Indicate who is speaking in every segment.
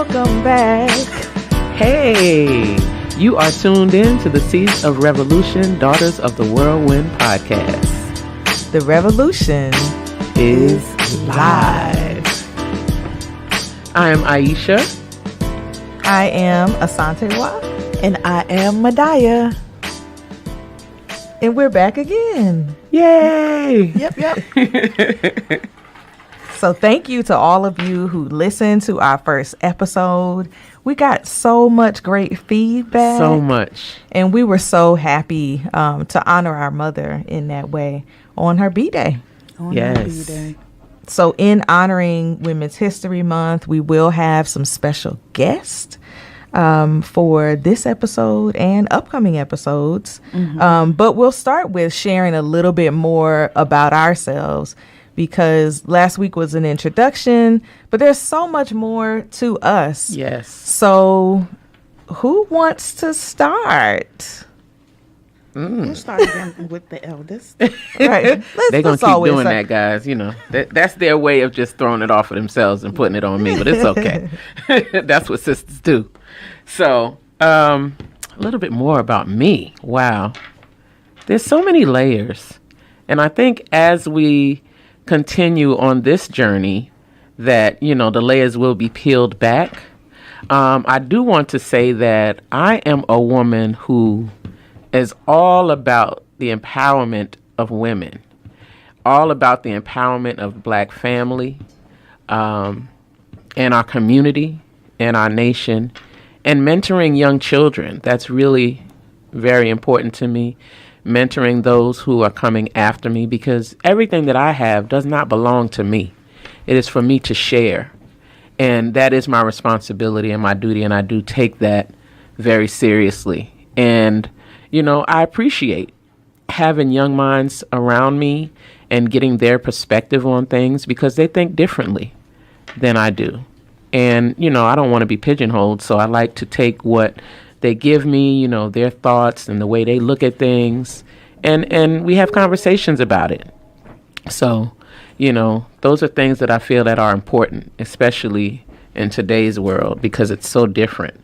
Speaker 1: Welcome back.
Speaker 2: Hey, you are tuned in to the Seeds of Revolution Daughters of the Whirlwind podcast.
Speaker 1: The revolution
Speaker 2: is live. I am Aisha.
Speaker 1: I am Asantewa.
Speaker 3: And I am Madaya.
Speaker 1: And we're back again.
Speaker 2: Yay!
Speaker 3: Yep.
Speaker 1: So thank you to all of you who listened to our first episode. We got so much great feedback.
Speaker 2: So much.
Speaker 1: And we were so happy to honor our mother in that way on her B-Day.
Speaker 2: Yes.
Speaker 3: Her B-Day.
Speaker 1: So in honoring Women's History Month, we will have some special guests for this episode and upcoming episodes. Mm-hmm. But we'll start with sharing a little bit more about ourselves, because last week was an introduction, but there's so much more to us.
Speaker 2: Yes.
Speaker 1: So who wants to start?
Speaker 3: We'll start again with the eldest.
Speaker 1: Right.
Speaker 2: They're going to keep doing that, guys. You know, that's their way of just throwing it off of themselves and putting it on me, but it's okay. That's what sisters do. So a little bit more about me. Wow. There's so many layers. And I think as we continue on this journey that, you know, the layers will be peeled back. I do want to say that I am a woman who is all about the empowerment of women, all about the empowerment of Black family, and our community and our nation, and mentoring young children. That's really very important to me. Mentoring those who are coming after me, because everything that I have does not belong to me. It is for me to share. And that is my responsibility and my duty, and I do take that very seriously. And, you know, I appreciate having young minds around me and getting their perspective on things, because they think differently than I do. And, you know, I don't want to be pigeonholed, so I like to take what they give me, you know, their thoughts and the way they look at things, and we have conversations about it. So, you know, those are things that I feel that are important, especially in today's world, because it's so different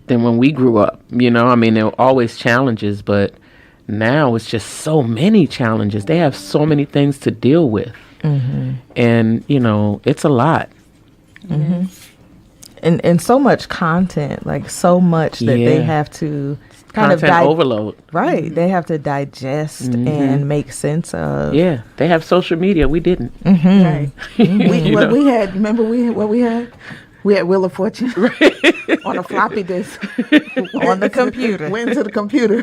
Speaker 2: than when we grew up. You know, I mean, there were always challenges, but now it's just so many challenges. They have so many things to deal with. Mm-hmm. And, you know, it's a lot.
Speaker 1: Mm-hmm. And so much content, like so much that they have to kind
Speaker 2: content overload.
Speaker 1: Right. Mm-hmm. They have to digest and make sense of.
Speaker 2: Yeah. They have social media. We didn't.
Speaker 3: Mm-hmm. Right. Mm-hmm. We had, remember what we had? We had Wheel of Fortune on a floppy disk.
Speaker 1: On the computer.
Speaker 3: Went to the computer.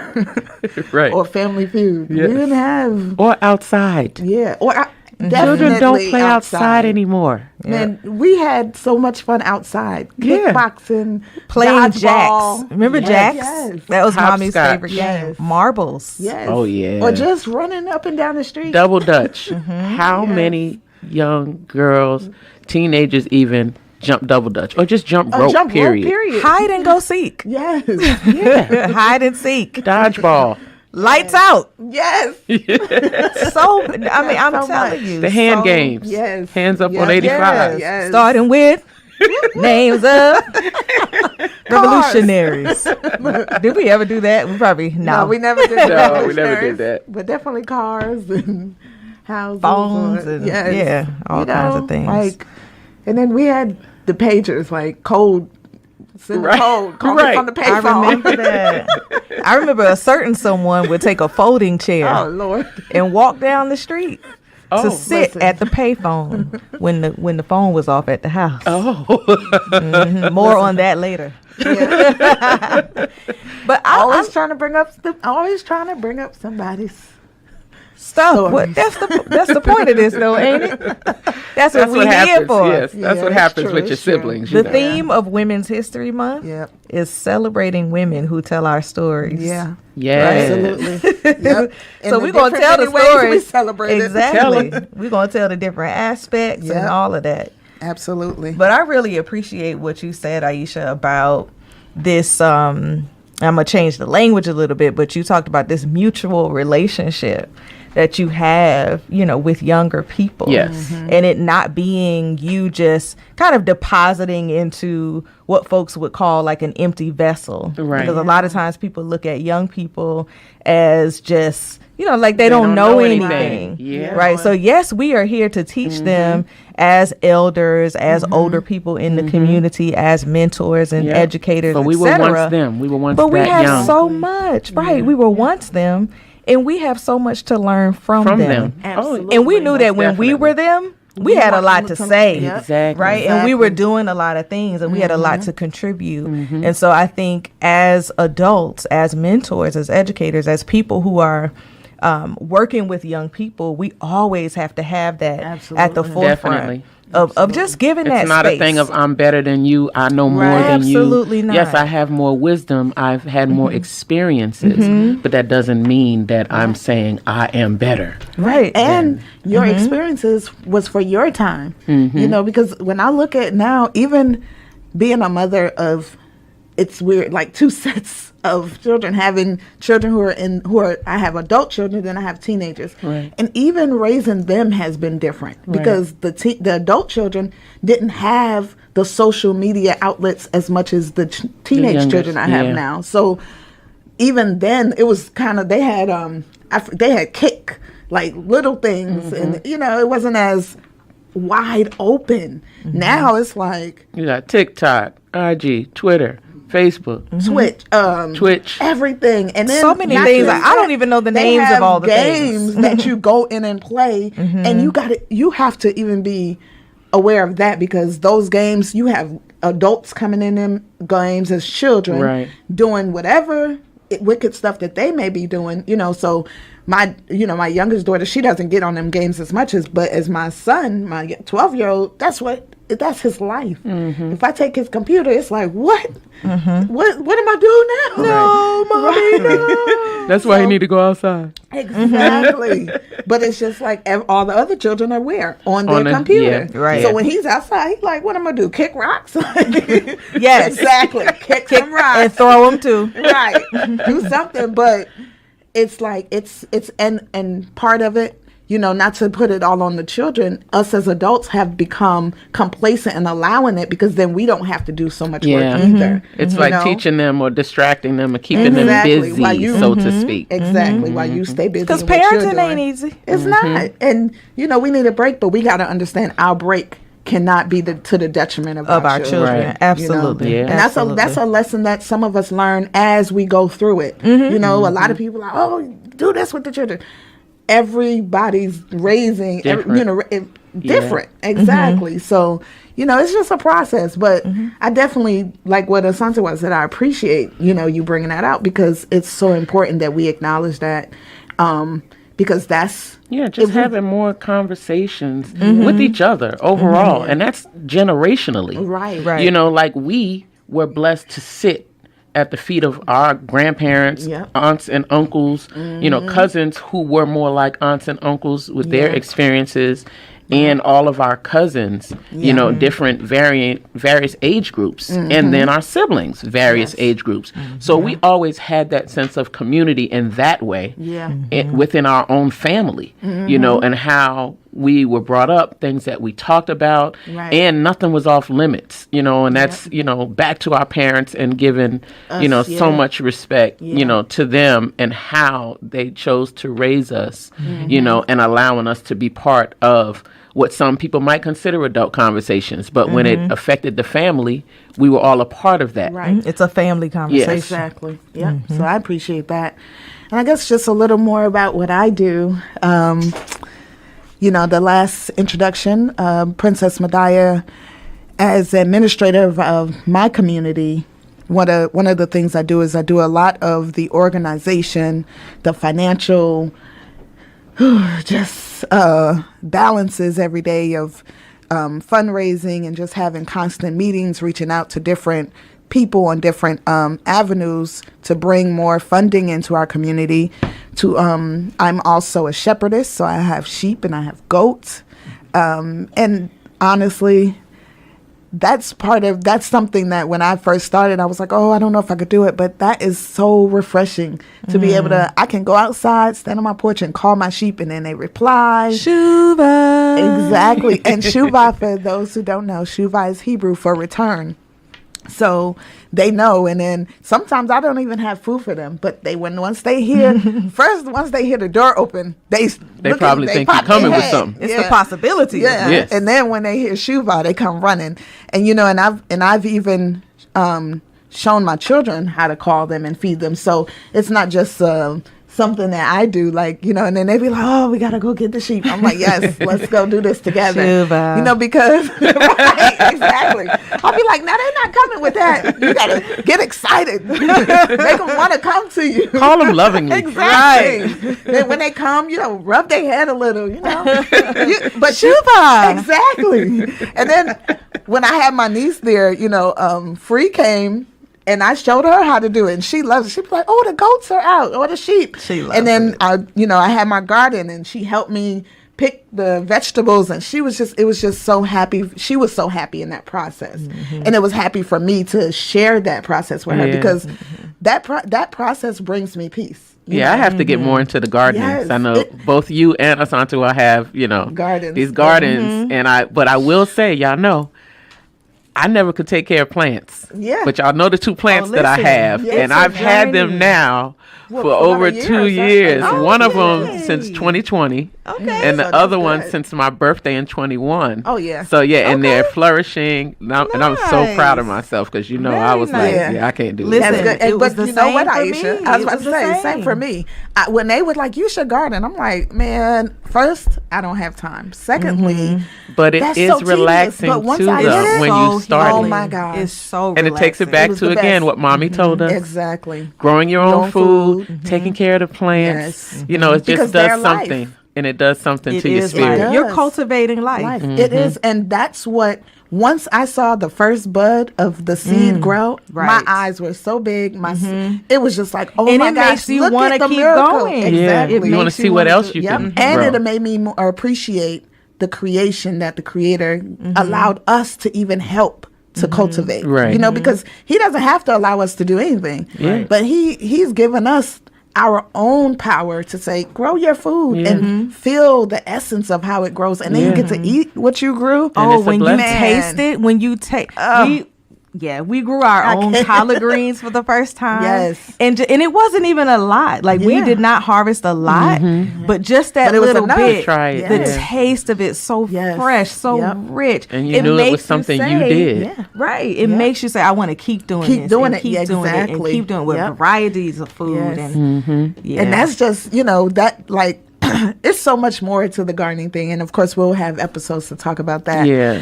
Speaker 2: Right.
Speaker 3: Or Family Feud.
Speaker 2: Yes.
Speaker 3: We didn't have.
Speaker 2: Or outside.
Speaker 3: Yeah. Or
Speaker 2: children don't play outside anymore.
Speaker 3: Man, we had so much fun outside. Kickboxing,
Speaker 1: playing
Speaker 3: jacks.
Speaker 1: Remember jacks?
Speaker 3: Yes.
Speaker 1: That was
Speaker 2: Hopscotch.
Speaker 1: Mommy's favorite game. Marbles.
Speaker 3: Yes.
Speaker 2: Oh, yeah.
Speaker 3: Or just running up and down the street.
Speaker 2: Double Dutch. How many young girls, teenagers even, jump double Dutch? Or just jump rope, period.
Speaker 1: Hide and go seek.
Speaker 3: Yes.
Speaker 2: Yeah.
Speaker 1: Hide and seek.
Speaker 2: Dodgeball.
Speaker 1: Lights out.
Speaker 3: Yes.
Speaker 1: So, I mean, I'm
Speaker 3: so
Speaker 1: telling
Speaker 3: much.
Speaker 1: you.
Speaker 2: The hand games.
Speaker 3: Yes.
Speaker 2: Hands up on 85.
Speaker 3: Yes.
Speaker 1: Starting with names of revolutionaries. Did we ever do that? We probably,
Speaker 3: No, we never did that.
Speaker 2: No, we never did that.
Speaker 3: But definitely cars and houses.
Speaker 1: Phones and all kinds of things.
Speaker 3: Like, and then we had the pagers, like code. Send the code. Call me from the payphone.
Speaker 1: I remember that. I remember a certain someone would take a folding chair
Speaker 3: Lord.
Speaker 1: and walk down the street to sit at the payphone when the phone was off at the house. More on that later.
Speaker 3: Yeah.
Speaker 1: But
Speaker 3: I'm trying to bring up somebody's
Speaker 1: stuff. That's the point of this, though, ain't it? That's what we're here for.
Speaker 2: Yes, that's what happens with your siblings.
Speaker 1: The theme of Women's History Month is celebrating women who tell our stories.
Speaker 3: Yeah.
Speaker 2: Yes.
Speaker 3: Absolutely. Yep.
Speaker 1: So we're going to tell the stories.
Speaker 3: We celebrate
Speaker 1: exactly. We're going to tell the different aspects and all of that.
Speaker 3: Absolutely.
Speaker 1: But I really appreciate what you said, Aisha, about this I'm going to change the language a little bit, but you talked about this mutual relationship that you have, you know, with younger people.
Speaker 2: Yes.
Speaker 1: And it not being you just kind of depositing into what folks would call like an empty vessel.
Speaker 2: Right.
Speaker 1: Because a lot of times people look at young people as just, you know, like they don't know anything.
Speaker 2: Yeah.
Speaker 1: Right. So yes, we are here to teach them as elders, as older people in the community, as mentors and educators,
Speaker 2: but we were once them. We were once
Speaker 1: but we
Speaker 2: that
Speaker 1: have
Speaker 2: young.
Speaker 1: so much, right? We were once them, and we have so much to learn from them.
Speaker 3: Absolutely.
Speaker 1: And we knew that when we were them, we had a lot to say,
Speaker 2: Exactly.
Speaker 1: right? And we were doing a lot of things, and we had a lot to contribute. And so I think as adults, as mentors, as educators, as people who are working with young people, we always have to have that at the forefront.
Speaker 2: Definitely.
Speaker 1: Of just giving that space.
Speaker 2: It's not a thing of I'm better than you, I know more than you.
Speaker 1: Absolutely not.
Speaker 2: Yes, I have more wisdom, I've had more experiences, but that doesn't mean that I'm saying I am better.
Speaker 1: Right.
Speaker 3: And your experiences was for your time, you know, because when I look at now, even being a mother of, it's weird, like two sets of children, having children I have adult children, then I have teenagers.
Speaker 2: Right.
Speaker 3: And even raising them has been different because the adult children didn't have the social media outlets as much as the teenage
Speaker 2: youngest,
Speaker 3: children I have now. So even then it was kind of, they had kick, like little things, and you know, it wasn't as wide open. Now it's like
Speaker 2: You got TikTok, IG, Twitter, Facebook,
Speaker 3: Twitch, everything, and then
Speaker 1: so many things. Like, I don't even know the names of all the
Speaker 3: games that you go in and play, and you have to even be aware of that, because those games, you have adults coming in them games as children, doing whatever wicked stuff that they may be doing, you know. So my youngest daughter, she doesn't get on them games as much as my son, my 12-year-old, that's his life. If I take his computer, it's like, what am I doing now?
Speaker 1: No, mommy, no.
Speaker 2: That's why you need to go outside.
Speaker 3: Exactly. But it's just like all the other children are where? On their computer.
Speaker 1: Right.
Speaker 3: So when he's outside, he's like, what am I do? Kick rocks?
Speaker 1: Yes.
Speaker 3: Exactly. Kick some rocks.
Speaker 1: And throw them too.
Speaker 3: Right. Do something. But it's like, it's and part of it, you know, not to put it all on the children, us as adults have become complacent and allowing it, because then we don't have to do so much work either.
Speaker 2: It's like teaching them or distracting them or keeping them busy, so to speak.
Speaker 3: Exactly. While you stay busy.
Speaker 1: Because parenting ain't easy.
Speaker 3: It's not. And, you know, we need a break, but we got to understand our break cannot be to the detriment of our children.
Speaker 2: Right.
Speaker 1: Absolutely.
Speaker 3: You know? And that's a lesson that some of us learn as we go through it. You know, a lot of people are like, oh, do this with the children. Everybody's raising, different. Exactly. So, you know, it's just a process. But I definitely, like what Asante was, that I appreciate, you know, you bringing that out, because it's so important that we acknowledge that, because that's...
Speaker 2: Yeah, just having more conversations with each other overall. And that's generationally.
Speaker 3: Right.
Speaker 2: You know, like we were blessed to sit at the feet of our grandparents, aunts and uncles, you know, cousins who were more like aunts and uncles with their experiences, and all of our cousins, you know, different various age groups, and then our siblings, various age groups. So we always had that sense of community in that way, within our own family, you know, and how we were brought up, things that we talked about, and nothing was off limits, you know, and that's, you know, back to our parents and giving, you know, so much respect, you know, to them and how they chose to raise us, you know, and allowing us to be part of what some people might consider adult conversations. But when it affected the family, we were all a part of that.
Speaker 3: Right.
Speaker 1: It's a family conversation.
Speaker 3: Yes. Exactly. Yeah. So I appreciate that. And I guess just a little more about what I do. You know, the last introduction, Princess Medaya, as administrator of my community, one of the things I do is I do a lot of the organization, the financial, just balances every day of fundraising, and just having constant meetings, reaching out to different people on different avenues to bring more funding into our community. I'm also a shepherdess, so I have sheep and I have goats. And honestly, that's something that when I first started, I was like, oh, I don't know if I could do it. But that is so refreshing to be able to, I can go outside, stand on my porch and call my sheep and then they reply.
Speaker 1: Shuva.
Speaker 3: Exactly. And Shuva, for those who don't know, Shuva is Hebrew for return. So they know, and then sometimes I don't even have food for them. But once they hear the door open, they
Speaker 2: probably think you're coming with something.
Speaker 1: It's the possibility.
Speaker 3: Yeah.
Speaker 2: Yes.
Speaker 3: And then when they hear Shuva, they come running. And and I've even shown my children how to call them and feed them. So it's not just something that I do, and then they be like, oh, we gotta go get the sheep. I'm like, yes, let's go do this together.
Speaker 1: Shuva.
Speaker 3: Because right, exactly. I'll be like, no, they're not coming with that. You gotta get excited. They gonna want to come to you.
Speaker 2: Call them lovingly.
Speaker 3: Exactly. Then when they come, rub their head a little, but
Speaker 1: Shuva.
Speaker 3: Exactly. And then when I had my niece there, Free came. And I showed her how to do it, and she loves it. She was like, "Oh, the goats are out, or the sheep."
Speaker 1: She loves
Speaker 3: and then
Speaker 1: it.
Speaker 3: I had my garden, and she helped me pick the vegetables, and it was just so happy. She was so happy in that process, and it was happy for me to share that process with her because that process brings me peace.
Speaker 2: I have to get more into the gardening.
Speaker 3: Yes.
Speaker 2: I know both you and Asantu have,
Speaker 3: Gardens.
Speaker 2: these gardens, but I will say, y'all know, I never could take care of plants.
Speaker 3: Yeah.
Speaker 2: But y'all know the two plants that I
Speaker 1: listen.
Speaker 2: have.
Speaker 3: Yes,
Speaker 2: and I've had them now for over 2 years.
Speaker 3: Oh,
Speaker 2: one of them
Speaker 1: yay.
Speaker 2: since 2020.
Speaker 1: Okay.
Speaker 2: And the
Speaker 3: So
Speaker 2: other
Speaker 3: that's
Speaker 2: one
Speaker 3: good.
Speaker 2: since my birthday in 21.
Speaker 3: Oh, yeah.
Speaker 2: So, and they're
Speaker 1: Okay.
Speaker 2: flourishing. And I'm so
Speaker 1: Nice.
Speaker 2: proud of myself because, I
Speaker 1: Very
Speaker 2: was
Speaker 1: nice.
Speaker 2: like, I can't do
Speaker 1: Listen,
Speaker 2: this.
Speaker 3: That's good.
Speaker 1: it was
Speaker 3: But
Speaker 1: the
Speaker 3: you know what,
Speaker 1: same for
Speaker 3: Aisha?
Speaker 1: me.
Speaker 3: I was
Speaker 1: It
Speaker 3: about
Speaker 1: was
Speaker 3: to
Speaker 1: the
Speaker 3: say, same
Speaker 1: same.
Speaker 3: for me. When they were like, you should garden, I'm like, man, first, I don't have time. Secondly,
Speaker 2: But it
Speaker 3: that's
Speaker 2: is
Speaker 3: so tedious.
Speaker 2: relaxing,
Speaker 3: But once
Speaker 2: too,
Speaker 3: I
Speaker 2: though,
Speaker 3: did it,
Speaker 2: when
Speaker 1: so
Speaker 2: you start
Speaker 3: oh
Speaker 2: it.
Speaker 3: my God.
Speaker 1: It's so
Speaker 2: And it takes it
Speaker 1: relaxing.
Speaker 2: back
Speaker 3: was
Speaker 2: to,
Speaker 3: the
Speaker 2: again,
Speaker 3: best.
Speaker 2: what Mommy told us.
Speaker 3: Exactly.
Speaker 2: Growing your own food,
Speaker 3: food.
Speaker 2: taking care of the plants.
Speaker 3: Yes.
Speaker 2: It
Speaker 3: Because
Speaker 2: just
Speaker 3: they're
Speaker 2: does
Speaker 3: life.
Speaker 2: something. And it does something
Speaker 1: It
Speaker 2: to your
Speaker 1: is
Speaker 2: spirit.
Speaker 1: life. You're
Speaker 3: does.
Speaker 1: cultivating life.
Speaker 3: Life. It is. And that's what, once I saw the first bud of the seed grow, my
Speaker 1: right.
Speaker 3: eyes were so big. It was just like, oh
Speaker 1: And
Speaker 3: my
Speaker 1: it
Speaker 3: gosh,
Speaker 1: makes you
Speaker 3: look
Speaker 1: wanna
Speaker 3: at the
Speaker 1: keep
Speaker 3: miracle.
Speaker 1: going.
Speaker 3: Exactly.
Speaker 2: Yeah, you want to
Speaker 1: makes
Speaker 2: see
Speaker 1: you
Speaker 2: what
Speaker 1: wanna
Speaker 2: else
Speaker 1: do-
Speaker 2: you
Speaker 3: Yep.
Speaker 2: can
Speaker 3: And
Speaker 2: grow.
Speaker 3: it made me more appreciate the creation that the Creator allowed us to even help to cultivate.
Speaker 2: Right.
Speaker 3: Because He doesn't have to allow us to do anything.
Speaker 2: Yeah.
Speaker 3: But He's given us our own power to say, grow your food and feel the essence of how it grows. And then you get to eat what you grew.
Speaker 2: And
Speaker 1: Oh,
Speaker 2: it's a
Speaker 1: when you
Speaker 2: blessing.
Speaker 1: taste it, when you take, we grew our own collard greens for the first time.
Speaker 3: Yes.
Speaker 1: And it wasn't even a lot. Like we
Speaker 3: Yeah.
Speaker 1: did not harvest a lot, but just that
Speaker 3: But it was
Speaker 1: little
Speaker 3: enough.
Speaker 1: bit,
Speaker 2: Try it,
Speaker 1: the
Speaker 2: yeah.
Speaker 1: taste of it so
Speaker 3: Yes.
Speaker 1: fresh, so
Speaker 3: Yep.
Speaker 1: rich.
Speaker 2: And you knew it was
Speaker 1: makes
Speaker 2: something you
Speaker 1: say-
Speaker 2: did.
Speaker 3: Yeah.
Speaker 1: Right. It
Speaker 3: Yep.
Speaker 1: makes you say, I want to keep doing
Speaker 3: Keep
Speaker 1: this.
Speaker 3: doing
Speaker 1: and
Speaker 3: it.
Speaker 1: Keep
Speaker 3: Yeah,
Speaker 1: doing it. And
Speaker 3: exactly.
Speaker 1: keep doing it with
Speaker 3: Yep.
Speaker 1: varieties of food.
Speaker 3: Yes.
Speaker 1: And yeah.
Speaker 3: And that's just, that like, it's so much more to the gardening thing. And of course, we'll have episodes to talk about that.
Speaker 2: Yeah.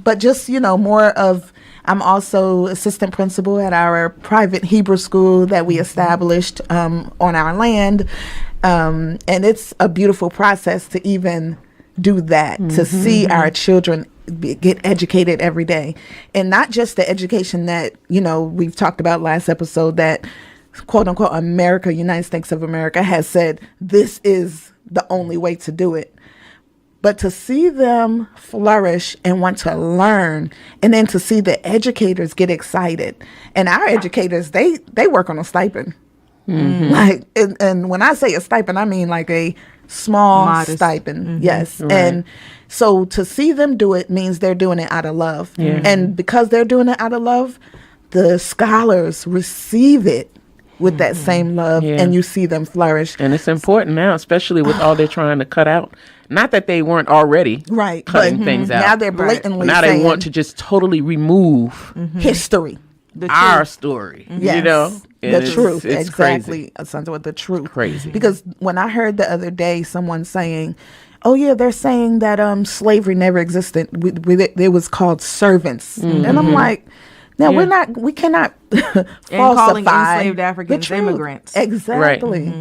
Speaker 3: But just, more of, I'm also assistant principal at our private Hebrew school that we established on our land. And it's a beautiful process to even do that, to see our children get educated every day. And not just the education that, we've talked about last episode that quote unquote America, United States of America has said this is the only way to do it. But to see them flourish and want to learn, and then to see the educators get excited. And our educators, they work on a stipend. Like, and when I say a stipend, I mean like a small
Speaker 1: Modest.
Speaker 3: stipend. Yes.
Speaker 2: Right.
Speaker 3: And so to see them do it means they're doing it out of love.
Speaker 2: Yeah.
Speaker 3: And because they're doing it out of love, the scholars receive it with that same love,
Speaker 2: Yeah.
Speaker 3: and you see them flourish.
Speaker 2: And it's important now, especially with all they're trying to cut out. Not that they weren't already
Speaker 3: Right.
Speaker 2: cutting
Speaker 3: But
Speaker 2: things out.
Speaker 3: now they're
Speaker 1: Right.
Speaker 3: blatantly
Speaker 2: Now
Speaker 3: saying
Speaker 2: they want to just totally remove
Speaker 3: history.
Speaker 1: The
Speaker 2: our
Speaker 1: truth.
Speaker 2: story.
Speaker 3: Yes.
Speaker 2: You know? And
Speaker 3: The
Speaker 2: it's-
Speaker 3: truth.
Speaker 2: it's
Speaker 3: Exactly.
Speaker 2: crazy.
Speaker 3: Something with the truth.
Speaker 2: Crazy.
Speaker 3: Because when I heard the other day someone saying, oh yeah, they're saying that slavery never existed. It was called servants. And I'm like, no,
Speaker 2: Yeah.
Speaker 3: we cannot
Speaker 1: And
Speaker 3: falsify
Speaker 1: calling enslaved
Speaker 3: the
Speaker 1: Africans
Speaker 3: truth.
Speaker 1: immigrants.
Speaker 3: Exactly.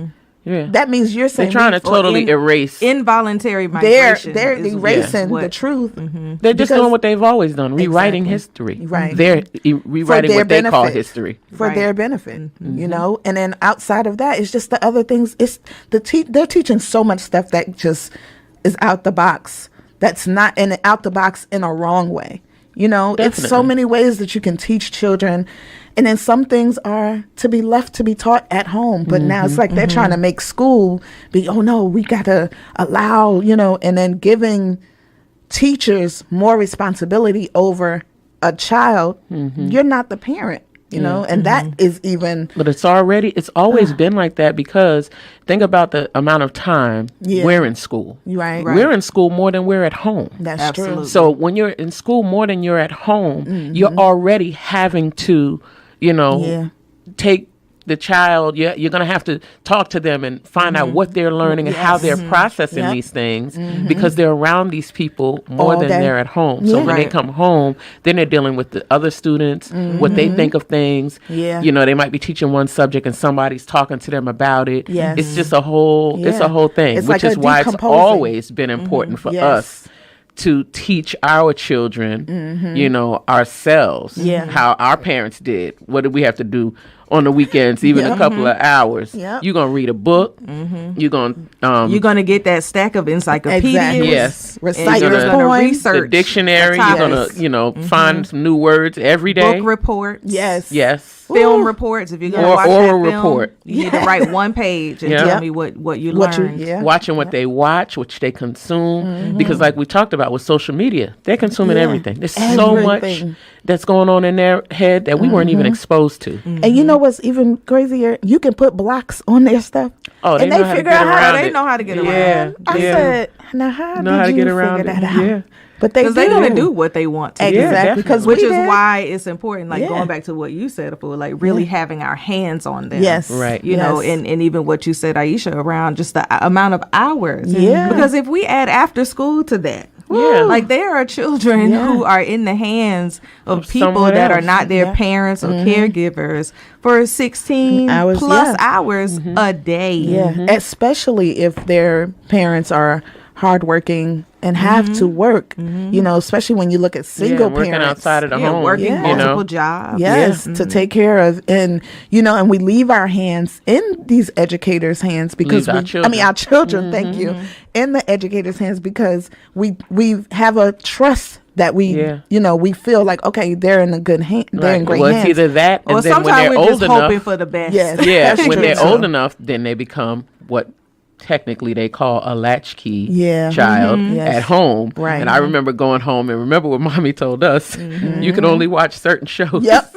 Speaker 2: Yeah.
Speaker 3: That means you're saying
Speaker 2: They're trying to totally erase.
Speaker 1: Involuntary
Speaker 3: they're
Speaker 1: migration. is
Speaker 3: erasing
Speaker 1: what-
Speaker 3: the truth.
Speaker 2: They're just
Speaker 3: because-
Speaker 2: doing what they've always done, rewriting
Speaker 3: Exactly.
Speaker 2: history.
Speaker 3: Right.
Speaker 2: They're rewriting
Speaker 3: their
Speaker 2: what they call
Speaker 3: benefit.
Speaker 2: history.
Speaker 3: For
Speaker 1: Right.
Speaker 3: their benefit, And then outside of that, it's just the other things. It's they're teaching so much stuff that just is out the box. That's not out the box in a wrong way. You know, it's so many ways that you can teach children. And then some things are to be left to be taught at home. But now it's like they're trying to make school be, oh, no, we got to allow, you know, and then giving teachers more responsibility over a child. You're not the parent. You know, and that is even.
Speaker 2: But it's always been like that, because think about the amount of time we're in school.
Speaker 3: Right.
Speaker 2: We're in school more than we're at home.
Speaker 3: That's true.
Speaker 2: So when you're in school more than you're at home, you're already having to, you know, take the child. You're going to have to talk to them and find out what they're learning and how they're processing these things, because they're around these people more than they're at home. So when they come home, then they're dealing with the other students, what they think of things. You know, they might be teaching one subject and somebody's talking to them about it. It's just a whole, it's a whole thing,
Speaker 3: It's
Speaker 2: which
Speaker 3: like
Speaker 2: is why it's always been important for us to teach our children, you know, ourselves, how our parents did. What did we have to do on the weekends, even a couple of hours? You're going to read a book. You're going
Speaker 1: to get that stack of encyclopedias.
Speaker 3: Exactly.
Speaker 2: Yes.
Speaker 3: Recite
Speaker 1: you're
Speaker 3: your
Speaker 1: going to
Speaker 3: points.
Speaker 1: research
Speaker 2: the dictionary. You're going to, you know, find some new words every day.
Speaker 1: Book reports.
Speaker 2: Yes.
Speaker 1: Film reports. If you're going to watch
Speaker 2: oral
Speaker 1: that film,
Speaker 2: report.
Speaker 1: you need to write one page and tell me what you learned.
Speaker 2: Watching what they watch, which they consume. Because like we talked about with social media, they're consuming everything. There's so much that's going on in their head that we weren't even exposed to.
Speaker 3: And you know what's even crazier? You can put blocks on their stuff.
Speaker 2: Oh,
Speaker 3: and they figure out how
Speaker 1: they know how to get around.
Speaker 2: Yeah.
Speaker 3: I said, now how
Speaker 2: know
Speaker 3: did
Speaker 2: how to
Speaker 3: you
Speaker 2: get
Speaker 3: figure
Speaker 2: around
Speaker 3: that
Speaker 2: it?
Speaker 3: out?
Speaker 2: Yeah.
Speaker 3: But they're
Speaker 1: going to do what they want to.
Speaker 3: Exactly. Because
Speaker 1: which is why it's important, like going back to what you said before, like really having our hands on them.
Speaker 3: Yes.
Speaker 2: Right.
Speaker 1: You know, and even what you said, Aisha, around just the amount of hours.
Speaker 3: Yeah.
Speaker 1: Because if we add after school to that, like there are children who are in the hands of people that are not their parents or caregivers for 16
Speaker 3: hours
Speaker 1: hours a day.
Speaker 3: Yeah. Especially if their parents are hardworking and have to work, you know, especially when you look at single
Speaker 2: working
Speaker 3: parents
Speaker 2: outside of the home,
Speaker 1: working
Speaker 2: you
Speaker 1: multiple
Speaker 2: know?
Speaker 1: jobs.
Speaker 3: Yes, to take care of, and you know, and we leave our hands in these educators' hands because our children, thank you, in the educators' hands, because we have a trust that we, you know, we feel like, okay, they're in a good hand, they're in great hands.
Speaker 2: It's either that, and
Speaker 1: or
Speaker 2: then when
Speaker 1: sometimes
Speaker 2: they're
Speaker 1: we're
Speaker 2: old
Speaker 1: just
Speaker 2: enough,
Speaker 1: hoping for the best.
Speaker 3: Yes,
Speaker 2: when they're old enough, then they become what technically they call a latchkey child at home.
Speaker 3: Right.
Speaker 2: And I remember going home and remember what mommy told us. You can only watch certain shows.
Speaker 3: Yep.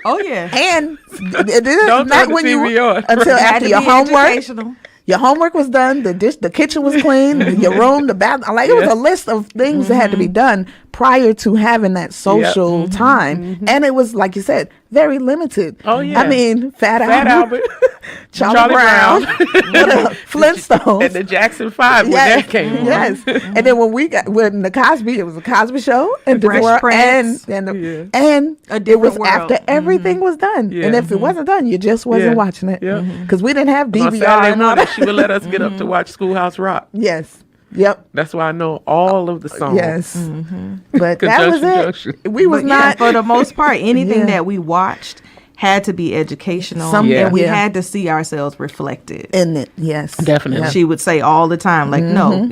Speaker 1: Oh yeah.
Speaker 3: And it is
Speaker 2: Don't
Speaker 3: not
Speaker 2: turn
Speaker 3: when
Speaker 2: the TV
Speaker 3: you
Speaker 2: on.
Speaker 3: until after your homework.
Speaker 1: Educational.
Speaker 3: Your homework was done. The kitchen was clean. Your room, the bathroom. Like it was a list of things that had to be done prior to having that social time, and it was, like you said, very limited.
Speaker 2: Oh yeah.
Speaker 3: I mean, Fat
Speaker 2: Albert,
Speaker 3: Charlie Brown, Flintstones,
Speaker 2: and the Jackson 5 when that came on.
Speaker 3: Yes, and then when the Cosby, it was a Cosby Show, and
Speaker 1: Fresh Prince.
Speaker 3: and
Speaker 1: A
Speaker 3: it
Speaker 1: Different
Speaker 3: was
Speaker 1: World.
Speaker 3: after everything was done, and if it wasn't done, you just wasn't watching it because we didn't have
Speaker 2: On
Speaker 3: DVR
Speaker 2: Saturday
Speaker 3: and all
Speaker 2: morning,
Speaker 3: that.
Speaker 2: she would let us get up to watch Schoolhouse Rock.
Speaker 3: Yes. Yep.
Speaker 2: That's why I know all of the songs.
Speaker 3: Yes. But that was
Speaker 2: Conjunction,
Speaker 3: it. We was
Speaker 1: But
Speaker 3: not
Speaker 1: for the most part, anything that we watched had to be educational, and we had to see ourselves reflected
Speaker 3: in it. Yes.
Speaker 2: Definitely.
Speaker 1: She would say all the time, like, no,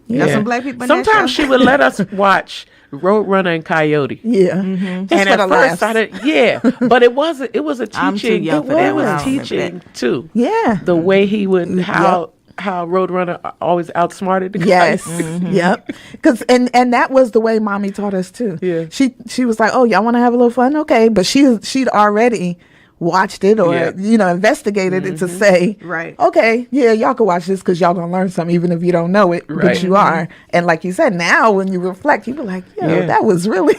Speaker 1: there's some black people in that
Speaker 2: Sometimes
Speaker 1: show.
Speaker 2: she would let us watch Roadrunner and Coyote.
Speaker 3: Yeah.
Speaker 2: And at first I didn't, but it was a teaching.
Speaker 1: I'm too young for
Speaker 2: It
Speaker 1: that.
Speaker 2: was
Speaker 1: I don't remember
Speaker 2: teaching too.
Speaker 3: Yeah.
Speaker 2: The way he would, how Roadrunner always outsmarted the
Speaker 3: Yes.
Speaker 2: guys.
Speaker 3: Yep. Because and that was the way Mommy taught us too.
Speaker 2: Yeah.
Speaker 3: She was like, oh, y'all want to have a little fun? Okay. But she'd already watched it or investigated it to say,
Speaker 1: right,
Speaker 3: okay, yeah, y'all can watch this because y'all gonna learn something even if you don't know it, but you are. And like you said, now when you reflect, you be like, that was really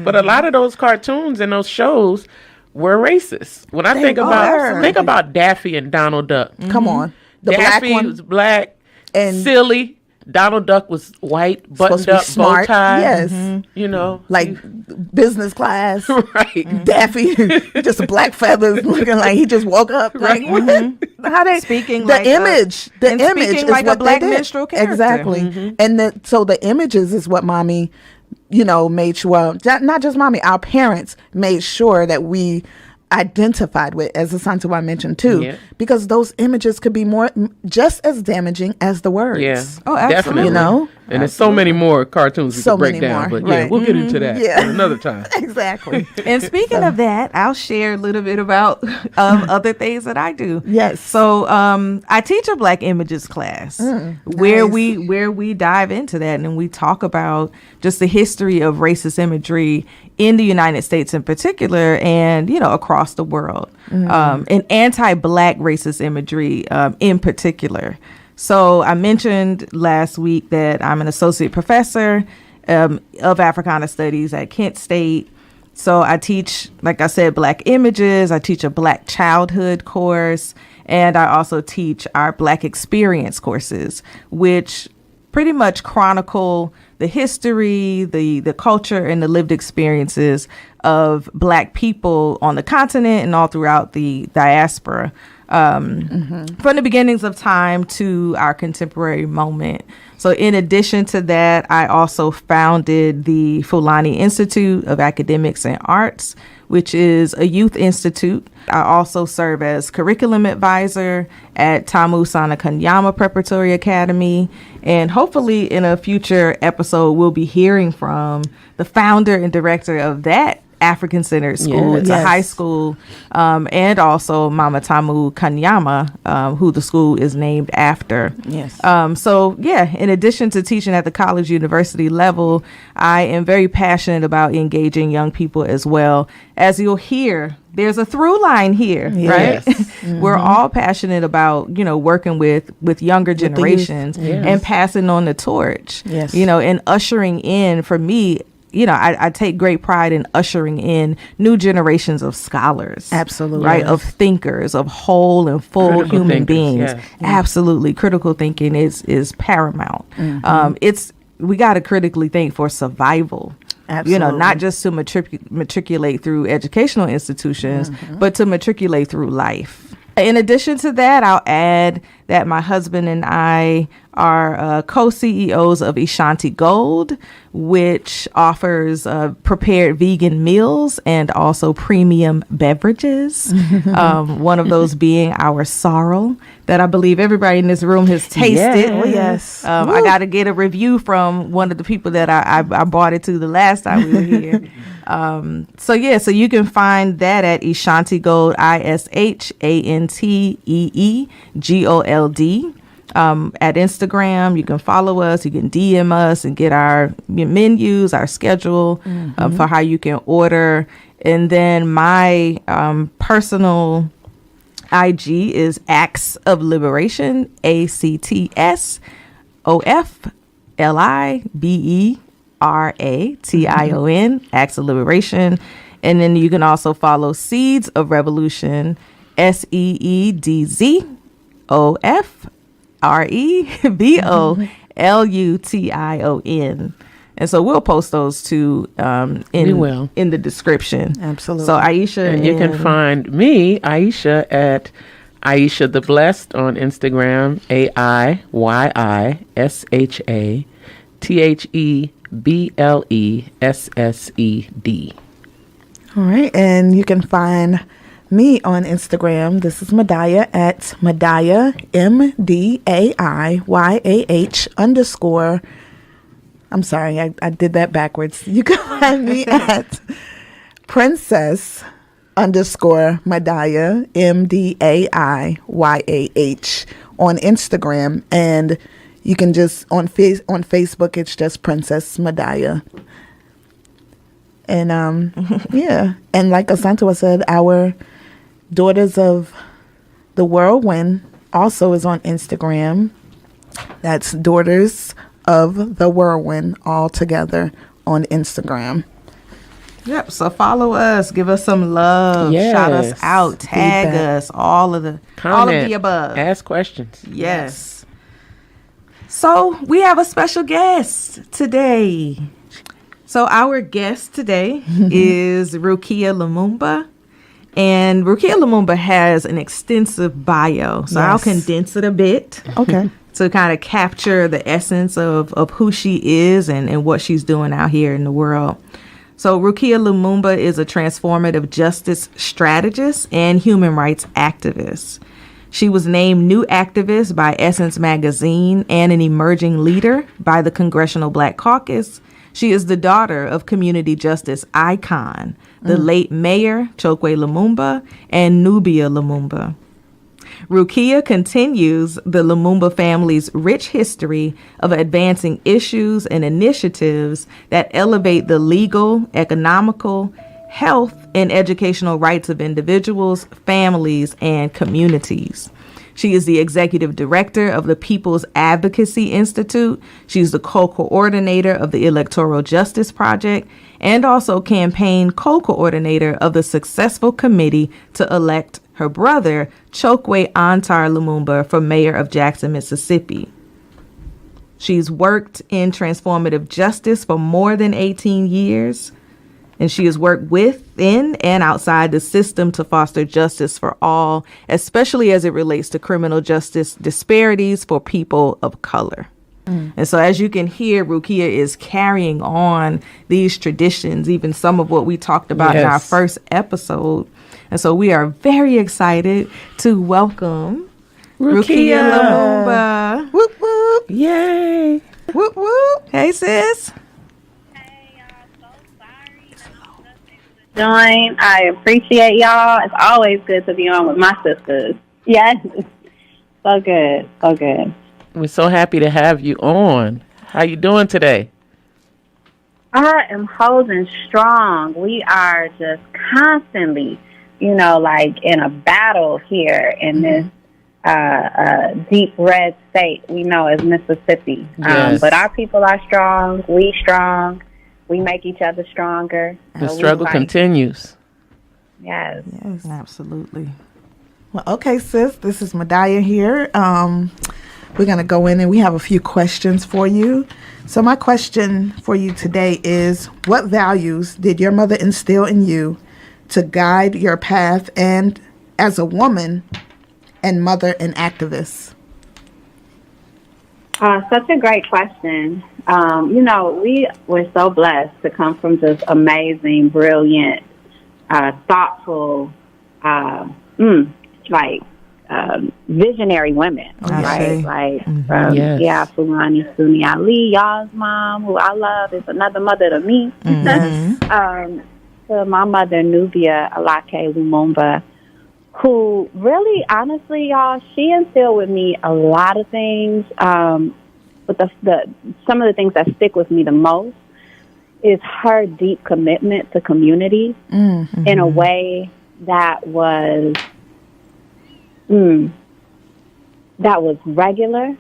Speaker 2: But a lot of those cartoons and those shows were racist. When I think about Daffy and Donald Duck.
Speaker 3: Come on, the
Speaker 2: Daffy
Speaker 3: black one
Speaker 2: was black and silly. Donald Duck was white, buttoned up, bow tie.
Speaker 3: Yes.
Speaker 2: You know,
Speaker 3: like business class.
Speaker 2: Right.
Speaker 3: Daffy, just black feathers, looking like he just woke up. Like, what? How they
Speaker 1: speaking
Speaker 3: the
Speaker 1: like
Speaker 3: image? The image is
Speaker 1: like
Speaker 3: what
Speaker 1: a black
Speaker 3: they did.
Speaker 1: minstrel character.
Speaker 3: Exactly. And so the images is what Mommy, made sure. Well, not just Mommy, our parents made sure that we identified with, as Asante mentioned too, because those images could be just as damaging as the words.
Speaker 2: Yeah.
Speaker 1: Oh, absolutely.
Speaker 2: And there's so many more cartoons we could break down. But yeah, we'll get into that another time.
Speaker 3: Exactly.
Speaker 1: And speaking of that, I'll share a little bit about other things that I do.
Speaker 3: Yes.
Speaker 1: So I teach a Black Images class where we dive into that and we talk about just the history of racist imagery in the United States in particular and, across the world. And anti-Black racist imagery in particular. So I mentioned last week that I'm an associate professor of Africana Studies at Kent State. So I teach, like I said, Black Images. I teach a Black Childhood course. And I also teach our Black Experience courses, which pretty much chronicle the history, the culture, and the lived experiences of Black people on the continent and all throughout the diaspora. From the beginnings of time to our contemporary moment. So in addition to that, I also founded the Fulani Institute of Academics and Arts, which is a youth institute. I also serve as curriculum advisor at Tamu Sana Kanyama Preparatory Academy. And hopefully in a future episode, we'll be hearing from the founder and director of that African-centered school. It's a high school, and also Mama Tamu Kanyama, who the school is named after.
Speaker 3: Yes.
Speaker 1: In addition to teaching at the college university level, I am very passionate about engaging young people as well. As you'll hear, there's a through line here, right? We're all passionate about, working with younger generations and passing on the torch, and ushering in, for me, I take great pride in ushering in new generations of scholars.
Speaker 3: Absolutely.
Speaker 1: Right. Of thinkers, of whole and full critical human beings. Yes. Absolutely. Critical thinking is paramount. We got to critically think for survival.
Speaker 3: Absolutely.
Speaker 1: Not just to matriculate through educational institutions, but to matriculate through life. In addition to that, I'll add that my husband and I are co-CEOs of Ashanti Gold, which offers prepared vegan meals and also premium beverages. One of those being our sorrel that I believe everybody in this room has tasted. I got to get a review from one of the people that I brought it to the last time we were here. So you can find that at Ashanti Gold, ISHANTEEGOLD. At Instagram, you can follow us, you can DM us and get our menus, our schedule for how you can order. And then my personal IG is Acts of Liberation, ACTSOFLIBERATION, Acts of Liberation. And then you can also follow Seeds of Revolution, SEEDZOFREVOLUTION. And so we'll post those two in the description.
Speaker 3: Absolutely.
Speaker 1: So Aisha,
Speaker 2: and you can find me, Aisha, at Aisha the Blessed on Instagram, AIYISHATHEBLESSED.
Speaker 3: All right, and you can find me on Instagram. This is Madaya at Madaya, MDAIYAH_ I'm sorry, I did that backwards. You can find me at Princess _Madaya, MDAIYAH on Instagram. And you can just, on Facebook, it's just Princess Madaya. And and like Asantua said, our Daughters of the Whirlwind also is on Instagram. That's Daughters of the Whirlwind all together on Instagram.
Speaker 1: Yep. So follow us, give us some love, shout us out, tag us, all of the above.
Speaker 2: Ask questions.
Speaker 1: Yes. So we have a special guest today. So our guest today is Rukia Lumumba. And Rukia Lumumba has an extensive bio. So I'll condense it a bit.
Speaker 3: Okay.
Speaker 1: To kind of capture the essence of who she is and what she's doing out here in the world. So Rukia Lumumba is a transformative justice strategist and human rights activist. She was named New Activist by Essence Magazine and an Emerging Leader by the Congressional Black Caucus. She is the daughter of community justice icon, the late Mayor Chokwe Lumumba and Nubia Lumumba. Rukia continues the Lumumba family's rich history of advancing issues and initiatives that elevate the legal, economical, health, and educational rights of individuals, families, and communities. She is the executive director of the People's Advocacy Institute. She's the co-coordinator of the Electoral Justice Project and also campaign co-coordinator of the successful committee to elect her brother, Chokwe Antar Lumumba, for mayor of Jackson, Mississippi. She's worked in transformative justice for more than 18 years. And she has worked within and outside the system to foster justice for all, especially as it relates to criminal justice disparities for people of color. And so as you can hear, Rukia is carrying on these traditions, even some of what we talked about in our first episode. And so we are very excited to welcome Rukia Lumumba.
Speaker 3: Whoop, whoop.
Speaker 2: Yay.
Speaker 3: Whoop, whoop.
Speaker 1: Hey, sis.
Speaker 4: Join. I appreciate y'all. It's always good to be on with my sisters. Yes. So good. So good.
Speaker 2: We're so happy to have you on. How you doing today?
Speaker 4: I am holding strong. We are just constantly, like in a battle here in this deep red state we know as Mississippi.
Speaker 2: Yes.
Speaker 4: But our people are strong. We strong. We make each other stronger.
Speaker 2: The struggle continues.
Speaker 4: Yes.
Speaker 3: Yes.
Speaker 1: Absolutely.
Speaker 3: Well, okay, sis. This is Madaya here. We're going to go in and we have a few questions for you. So my question for you today is, what values did your mother instill in you to guide your path and as a woman and mother and activist?
Speaker 4: Such a great question. We were so blessed to come from just amazing, brilliant, thoughtful, visionary women, right? Like, Fulani Suni Ali, y'all's mom, who I love, is another mother to me. To my mother, Nubia Alake Lumumba, who really, honestly, y'all, she instilled with me a lot of things. But some of the things that stick with me the most is her deep commitment to community in a way that was regular,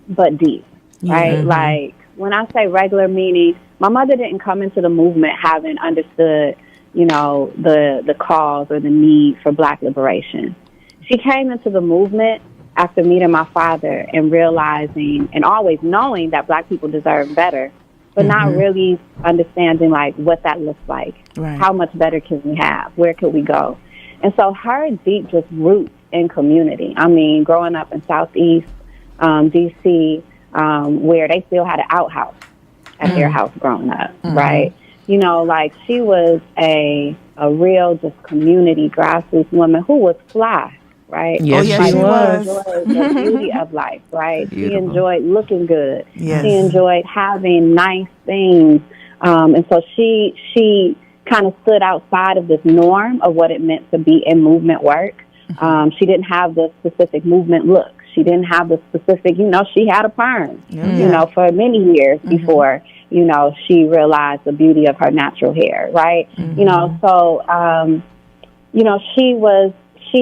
Speaker 4: but deep, right? Like, when I say regular, meaning my mother didn't come into the movement having understood, the cause or the need for Black liberation. She came into the movement after meeting my father and realizing and always knowing that Black people deserve better, but not really understanding, like, what that looks like. Right. How much better can we have? Where could we go? And so her deep just roots in community. I mean, growing up in Southeast D.C., where they still had an outhouse at their house growing up, right? She was a real just community grassroots woman who was fly, right?
Speaker 2: Yes,
Speaker 3: she was.
Speaker 4: She enjoyed the beauty of life, right?
Speaker 2: Beautiful.
Speaker 4: She enjoyed looking good.
Speaker 3: Yes.
Speaker 4: She enjoyed having nice things. And so she kind of stood outside of this norm of what it meant to be in movement work. She didn't have the specific movement look. She didn't have the specific, she had a perm, for many years before, she realized the beauty of her natural hair, right? She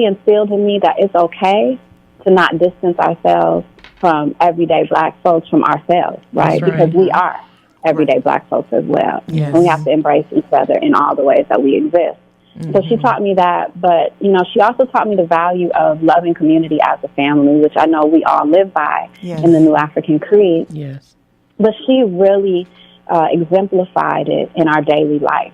Speaker 4: instilled in me that it's okay to not distance ourselves from everyday Black folks from ourselves, right? Because we are everyday Black folks as well. Yes. And we have to embrace each other in all the ways that we exist. So she taught me that, but, she also taught me the value of loving community as a family, which I know we all live by in the New African Creed.
Speaker 2: Yes.
Speaker 4: But she really exemplified it in our daily life.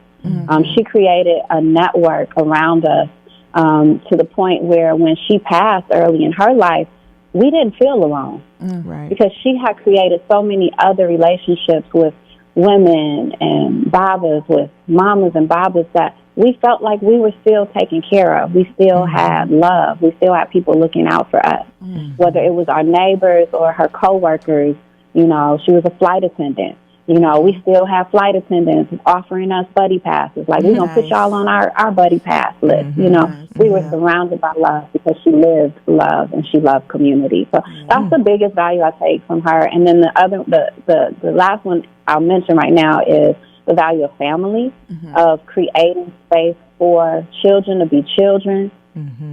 Speaker 4: She created a network around us to the point where when she passed early in her life, we didn't feel alone.
Speaker 1: Right.
Speaker 4: Because she had created so many other relationships with women and babas, with mamas and babas, that we felt like we were still taken care of. We still had love. We still had people looking out for us, whether it was our neighbors or her coworkers. You know, she was a flight attendant. You know, we still have flight attendants offering us buddy passes. Like, we're going to put y'all on our buddy pass list. You know, we were surrounded by love because she lived love and she loved community. So that's the biggest value I take from her. And then the last one I'll mention right now is the value of family, of creating space for children to be children,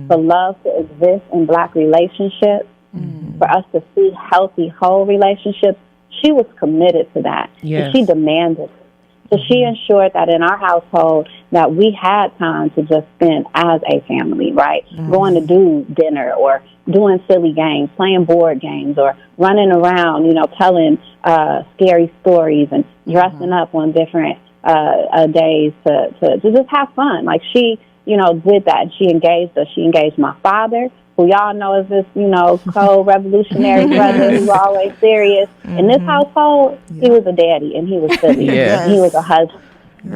Speaker 4: for love to exist in Black relationships, for us to see healthy, whole relationships. She was committed to that.
Speaker 2: Yes.
Speaker 4: She demanded it. So she ensured that in our household that we had time to just spend as a family, right? Going to do dinner or doing silly games, playing board games, or running around, you know, telling scary stories and dressing up on different days to just have fun. Like, she, you know, did that. She engaged us. She engaged my father, who y'all know is this, you know, cold revolutionary brother who's always serious. In this household, he was a daddy and he was silly. He was a husband.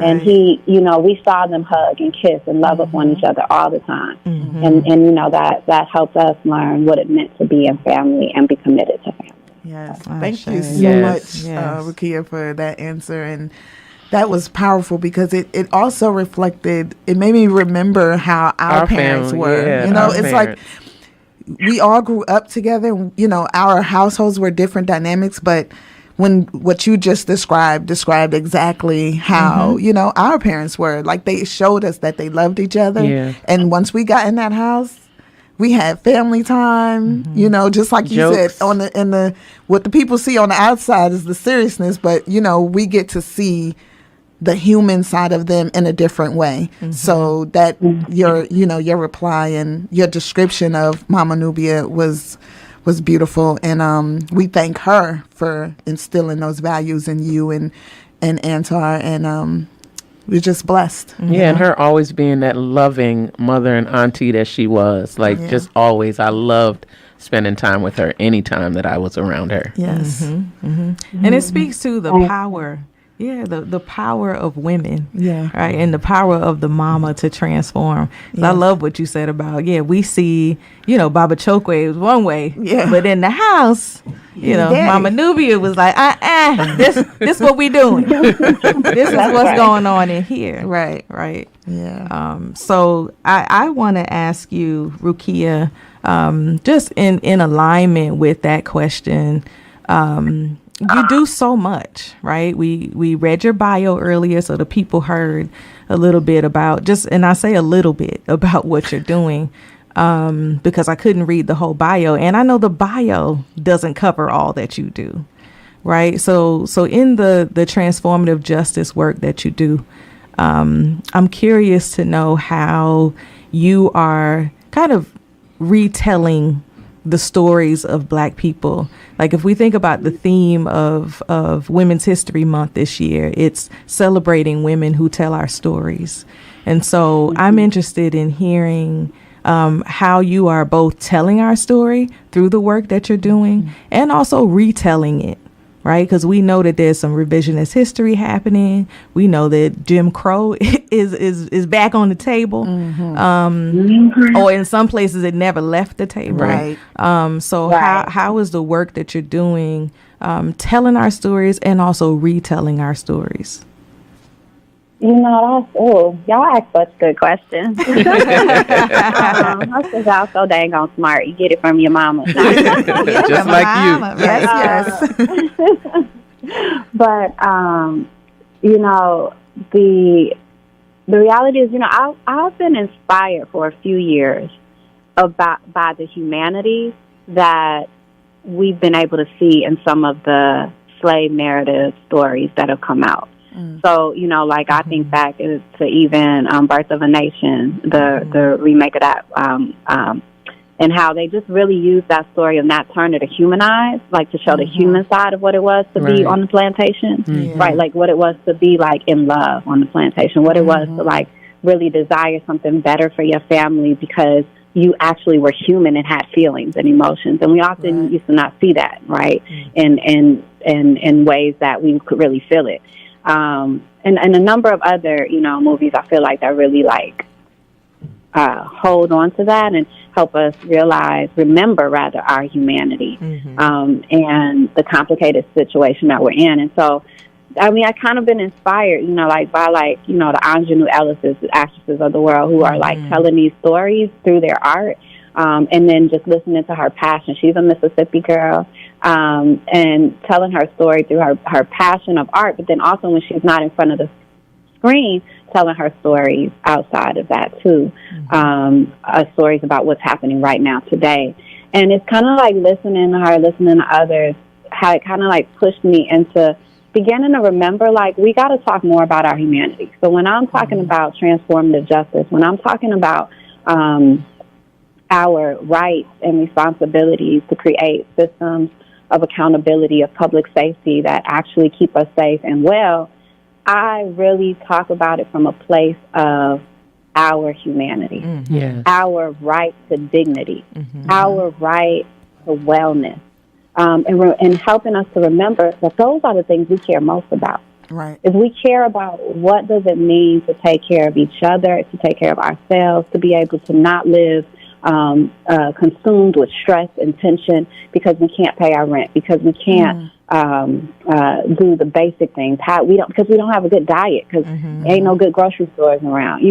Speaker 4: And he, you know, we saw them hug and kiss and love upon each other all the time. And you know, that helped us learn what it meant to be in family and be committed to family.
Speaker 3: Yes. Thank you so much, Rukia, for that answer. And that was powerful because it also reflected, it made me remember how our parents
Speaker 2: family,
Speaker 3: were. You know, it's like we all grew up together. You know, our households were different dynamics, but when what you just described exactly how, you know, our parents were. Like, they showed us that they loved each other. Yeah. And once we got in that house, we had family time, you know, just like you said, what the people see on the outside is the seriousness, but, you know, we get to see the human side of them in a different way. So that your reply and your description of Mama Nubia was beautiful, and we thank her for instilling those values in you and Antar, and we're just blessed.
Speaker 2: Yeah, and her always being that loving mother and auntie that she was, like, just always. I loved spending time with her anytime that I was around her.
Speaker 1: Yes. And it speaks to the power. Yeah, the power of women, right, and the power of the mama to transform. I love what you said about, we see, you know, Baba Chokwe was one way, but in the house, you know, Mama Nubia was like, this what we doing. This is what's going on in here. Right. Yeah. So I want to ask you, Rukia, just in alignment with that question, you do so much, right? We read your bio earlier, so the people heard a little bit about and I say a little bit about what you're doing, because I couldn't read the whole bio, and I know the bio doesn't cover all that you do, right? So in the transformative justice work that you do, I'm curious to know how you are kind of retelling the stories of Black people. Like, if we think about the theme of Women's History Month this year, it's celebrating women who tell our stories. And so I'm interested in hearing how you are both telling our story through the work that you're doing and also retelling it, right? Because we know that there's some revisionist history happening. We know that Jim Crow is back on the table, or in some places it never left the table. Right. So how is the work that you're doing telling our stories and also retelling our stories?
Speaker 4: You know, y'all ask such good questions. Most of y'all so dang on smart. You get it from your mama.
Speaker 2: Just like you.
Speaker 3: Yes.
Speaker 4: But, you know, the reality is, you know, I've been inspired for a few years by the humanity that we've been able to see in some of the slave narrative stories that have come out. So, you know, like, I think back to even Birth of a Nation, the remake of that, and how they just really used that story of Nat Turner to humanize, like, to show the human side of what it was to be on the plantation, right? Like, what it was to be, like, in love on the plantation, what it was to, like, really desire something better for your family because you actually were human and had feelings and emotions. And we often used to not see that, right, in ways that we could really feel it. and a number of other, movies, I feel like that really like hold on to that and help us remember our humanity, and the complicated situation that we're in. And so, I mean, I kind of been inspired, by the ingenue Ellis's, actresses of the world who are like telling these stories through their art. And then just listening to her passion. She's a Mississippi girl, and telling her story through her passion of art, but then also when she's not in front of the screen, telling her stories outside of that too, stories about what's happening right now today. And it's kind of like listening to her, listening to others, how it kind of like pushed me into beginning to remember, like, we got to talk more about our humanity. So when I'm talking about transformative justice, when I'm talking about our rights and responsibilities to create systems of accountability, of public safety that actually keep us safe and well, I really talk about it from a place of our humanity, our right to dignity, our right to wellness, and helping us to remember that those are the things we care most about.
Speaker 3: Right.
Speaker 4: Is we care about what does it mean to take care of each other, to take care of ourselves, to be able to not live consumed with stress and tension because we can't pay our rent, because we can't do the basic things. Because we don't have a good diet, because there ain't no good grocery stores around.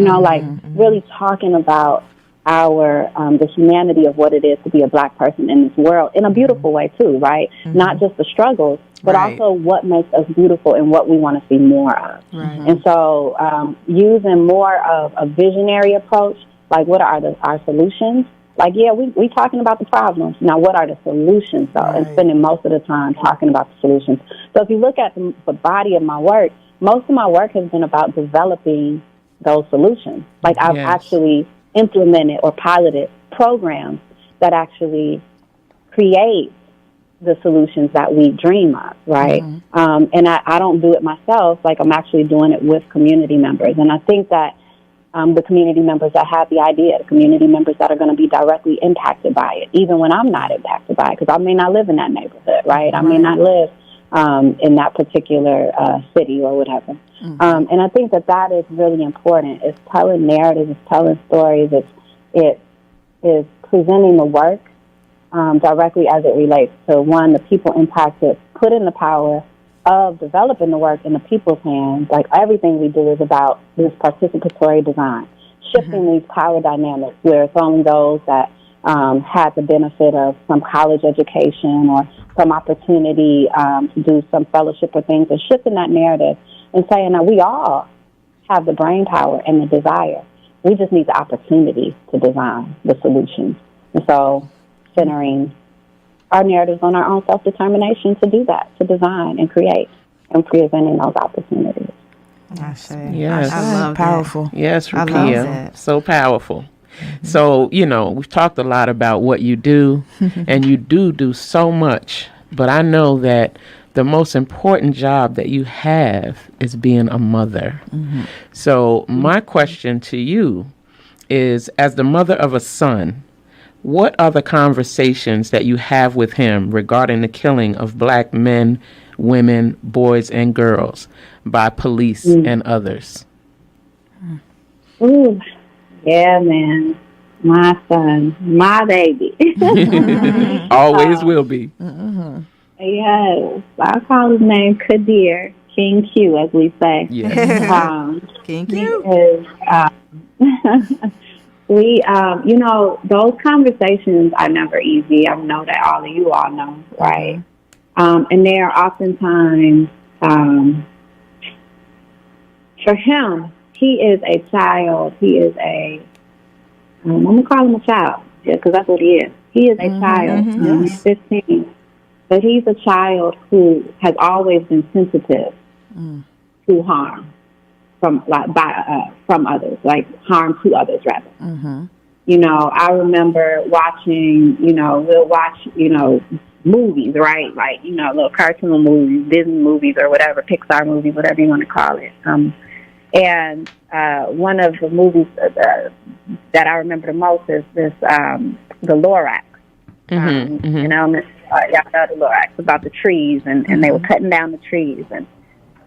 Speaker 4: Really talking about the humanity of what it is to be a Black person in this world in a beautiful way too, right? Not just the struggles, but also what makes us beautiful and what we want to see more of. And so using more of a visionary approach, like what are our solutions? Like, we talking about the problems. Now, what are the solutions, though? And spending most of the time talking about the solutions. So if you look at the body of my work, most of my work has been about developing those solutions. Like, I've actually implemented or piloted programs that actually create the solutions that we dream of, right? And I don't do it myself. Like, I'm actually doing it with community members. And I think that the community members that have the idea, the community members that are going to be directly impacted by it, even when I'm not impacted by it, because I may not live in that neighborhood, right? I may not live in that particular city or whatever. And I think that is really important. It's telling narratives, it's telling stories, it is presenting the work directly as it relates to, one, the people impacted, putting the power of developing the work in the people's hands. Like, everything we do is about this participatory design, shifting these power dynamics where it's only those that had the benefit of some college education or some opportunity to do some fellowship or things, and shifting that narrative and saying that we all have the brain power and the desire. We just need the opportunity to design the solutions. And so centering our narratives on our own self-determination to do that, to design and create, and presenting those opportunities.
Speaker 2: Yes.
Speaker 1: I love
Speaker 3: powerful.
Speaker 1: That.
Speaker 2: Yes, Rukia. So powerful. So, we've talked a lot about what you do, and you do so much, but I know that the most important job that you have is being a mother. So my question to you is, as the mother of a son, what are the conversations that you have with him regarding the killing of Black men, women, boys, and girls by police and others?
Speaker 4: Ooh, yeah, man. My son, my baby.
Speaker 2: Always will be.
Speaker 4: Yes. I call his name Kadir, King Q, as we say.
Speaker 2: Yes.
Speaker 1: King Q.
Speaker 4: Those conversations are never easy. I know that all of you all know, right? And they are oftentimes, for him, he is a child. He is I'm going to call him a child, because that's what he is. He is a child. He's 15. But he's a child who has always been sensitive to harm from others, like harm to others, rather. I remember watching, we'll watch, movies, right? Like, little cartoon movies, Disney movies or whatever, Pixar movies, whatever you want to call it. And one of the movies that I remember the most is this, the Lorax. Y'all know the Lorax, about the trees, and they were cutting down the trees. And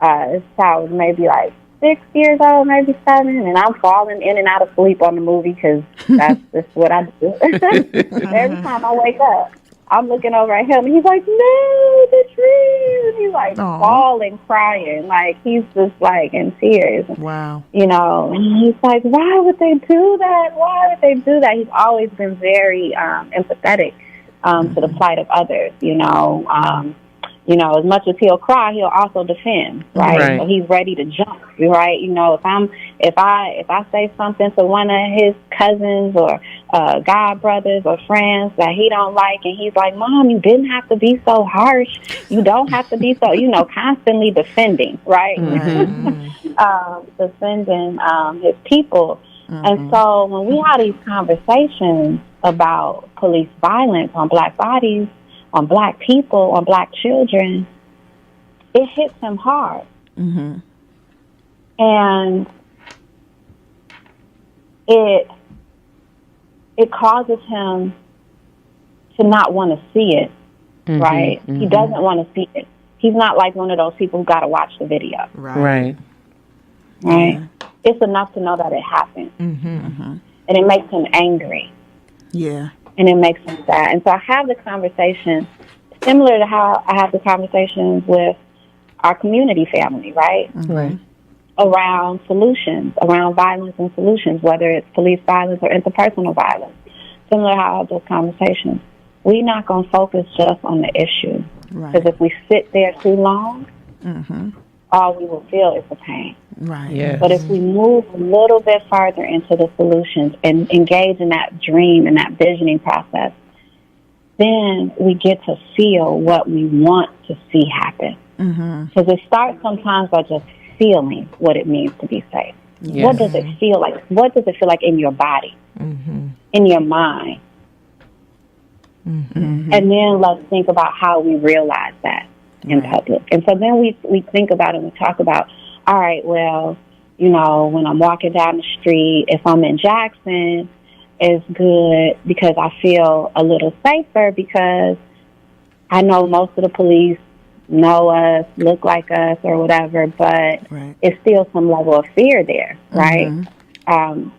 Speaker 4: this child was maybe like 6 years old, maybe 7, and I'm falling in and out of sleep on the movie because that's just what I do. Every time I wake up, I'm looking over at him, and he's like, "No, the tree!" And he's like bawling, crying, like he's just like in tears.
Speaker 3: Wow.
Speaker 4: You know, and he's like, "Why would they do that? Why would they do that?" He's always been very empathetic to the plight of others. You know, as much as he'll cry, he'll also defend, right? So he's ready to jump, right? You know, if I say something to one of his cousins or god brothers or friends that he don't like, and he's like, "Mom, you didn't have to be so harsh. You don't have to be so," constantly defending, right? Defending his people. And so when we have these conversations about police violence on Black bodies, on Black people, on Black children, it hits him hard. And it causes him to not want to see it, right? He doesn't want to see it. He's not like one of those people who got to watch the video.
Speaker 2: Right.
Speaker 4: It's enough to know that it happened. And it makes him angry.
Speaker 3: Yeah.
Speaker 4: And it makes him sad. And so I have the conversation similar to how I have the conversations with our community family, right?
Speaker 2: Right.
Speaker 4: Around solutions, around violence and solutions, whether it's police violence or interpersonal violence. Similar to how I have those conversations. We're not going to focus just on the issue. Because if we sit there too long, all we will feel is the pain.
Speaker 2: Yes.
Speaker 4: But if we move a little bit farther into the solutions and engage in that dream and that visioning process, then we get to feel what we want to see happen. Because it starts sometimes by just feeling what it means to be safe. What does it feel like? What does it feel like in your body, in your mind? And then let's think about how we realize that in public. And so then we think about it and we talk about, all right, well, when I'm walking down the street, if I'm in Jackson, it's good because I feel a little safer because I know most of the police know us, look like us or whatever, but it's still some level of fear there, right? And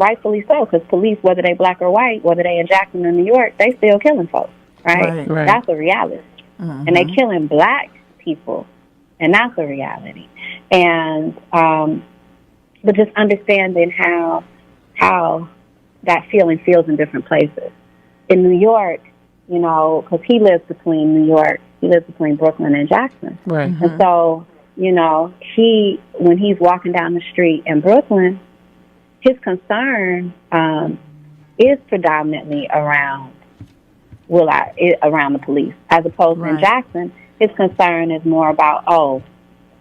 Speaker 4: rightfully so, because police, whether they Black or white, whether they in Jackson or New York, they still killing folks, right? That's a reality. And they killing Black people, and that's a reality. And but just understanding how that feeling feels in different places. In New York, because he lives between New York, he lives between Brooklyn and Jackson. And so, when he's walking down the street in Brooklyn, his concern is predominantly around the police, as opposed to in Jackson, his concern is more about,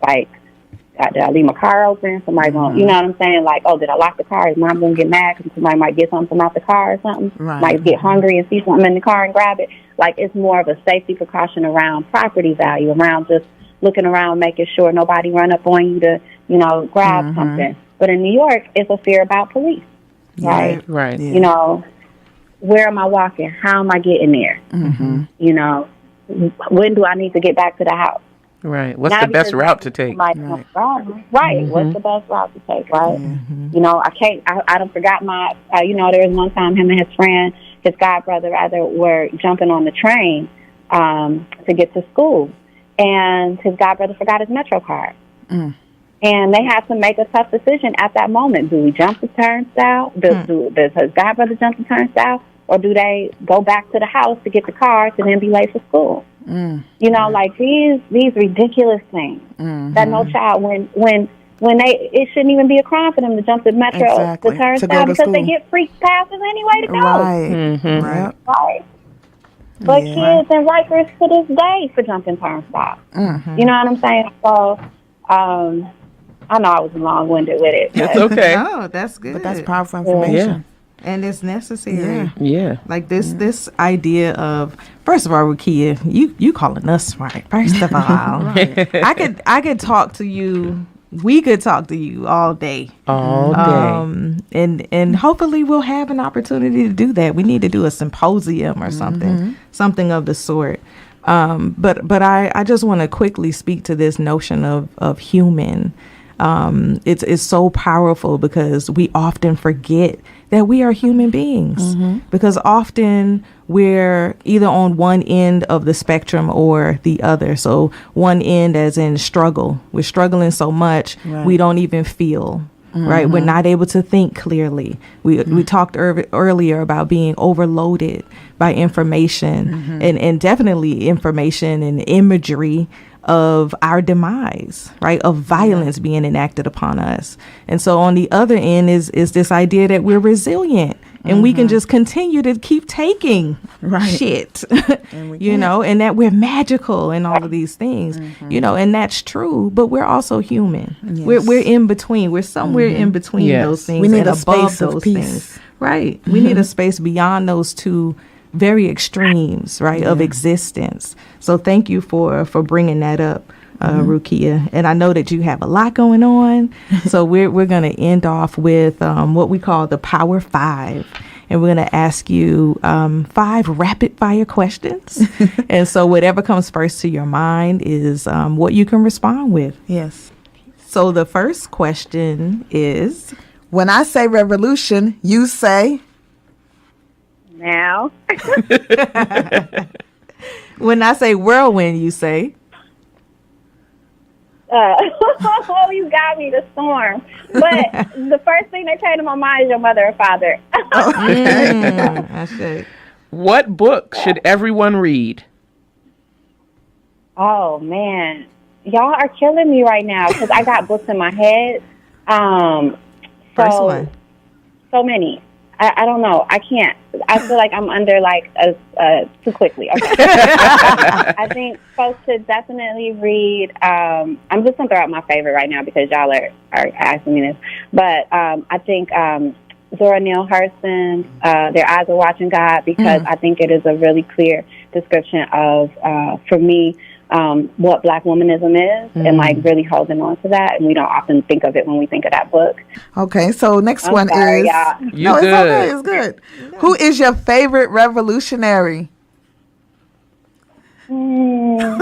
Speaker 4: did I leave my car open? Somebody going, you know what I'm saying? Like, did I lock the car? Is mom going to get mad because somebody might get something out the car or something? Might get hungry and see something in the car and grab it. Like, it's more of a safety precaution around property value, around just looking around, making sure nobody run up on you to, grab something. But in New York, it's a fear about police, right?
Speaker 3: Yeah.
Speaker 4: Where am I walking? How am I getting there? When do I need to get back to the house?
Speaker 2: Right. What's the best route to take?
Speaker 4: What's the best route to take, right? I don't forgot there was one time him and his friend, his godbrother rather, were jumping on the train to get to school. And his godbrother forgot his Metro card. And they had to make a tough decision at that moment. Do we jump the turnstile? Does his godbrother jump the turnstile? Or do they go back to the house to get the car to then be late for school? Like these ridiculous things that no child, when it shouldn't even be a crime for them to jump the Metro, the turnstile, because they get free passes anyway to go. Right. But kids in Rikers to this day for jumping turnstiles. You know what I'm saying? So, I know I was long-winded with it.
Speaker 2: That's okay.
Speaker 1: No, that's good.
Speaker 3: But that's powerful information.
Speaker 1: And it's necessary.
Speaker 2: Yeah.
Speaker 1: Like this idea of, first of all, Rukia, you calling us smart. First of all, I could talk to you. We could talk to you all day. And hopefully we'll have an opportunity to do that. We need to do a symposium or something of the sort. But I just want to quickly speak to this notion of human. It's so powerful because we often forget that we are human beings, because often we're either on one end of the spectrum or the other. So one end as in struggle. We're struggling so much we don't even feel. Right, we're not able to think clearly. We talked earlier about being overloaded by information, and definitely information and imagery of our demise, right, of violence being enacted upon us. And so on the other end is this idea that we're resilient and we can just continue to keep taking shit, you know, and that we're magical and all of these things, you know, and that's true, but we're also human. We're in between. We're somewhere in between those things.
Speaker 3: We need
Speaker 1: and
Speaker 3: a space
Speaker 1: above
Speaker 3: of
Speaker 1: those
Speaker 3: peace.
Speaker 1: things. Right. We need a space beyond those two very extremes, right, of existence. So thank you for bringing that up, Rukia. And I know that you have a lot going on. So we're going to end off with what we call the Power 5. And we're going to ask you 5 rapid fire questions. And so whatever comes first to your mind is what you can respond with.
Speaker 3: Yes.
Speaker 1: So the first question is,
Speaker 3: when I say revolution, you say?
Speaker 4: Now.
Speaker 1: When I say whirlwind, you say?
Speaker 4: Oh, you got me, the storm. But the first thing that came to my mind is your mother and father.
Speaker 1: I see.
Speaker 2: What book should everyone read?
Speaker 4: Oh, man. Y'all are killing me right now because I got books in my head.
Speaker 1: First one.
Speaker 4: So many. I don't know. I can't. I feel like I'm under too quickly. Okay. I think folks should definitely read. I'm just gonna throw out my favorite right now because y'all are asking me this. But I think Zora Neale Hurston's "Their Eyes Are Watching God" because I think it is a really clear description of, for me, what Black womanism is, and like really holding on to that. And we don't often think of it when we think of that book.
Speaker 3: Okay, so next one
Speaker 4: sorry,
Speaker 3: is.
Speaker 4: y'all.
Speaker 3: No, it's okay. It's good. Who is your favorite revolutionary?
Speaker 4: Man.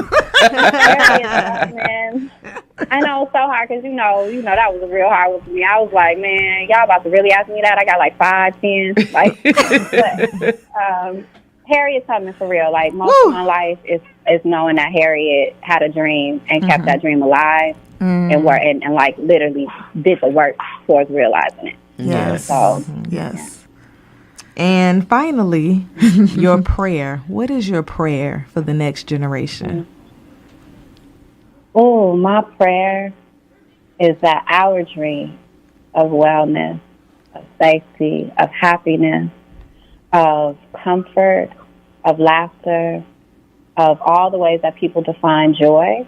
Speaker 4: I know it's so hard because you know that was a real hard one for me. I was like, man, y'all about to really ask me that? I got like 5, 10, like. But, Harriet Tubman, for real. Like most of my life is knowing that Harriet had a dream and kept that dream alive and like literally did the work towards realizing it.
Speaker 3: Yes.
Speaker 4: So
Speaker 3: yes.
Speaker 1: And finally, your prayer. What is your prayer for the next generation?
Speaker 4: Oh, my prayer is that our dream of wellness, of safety, of happiness, of comfort, of laughter, of all the ways that people define joy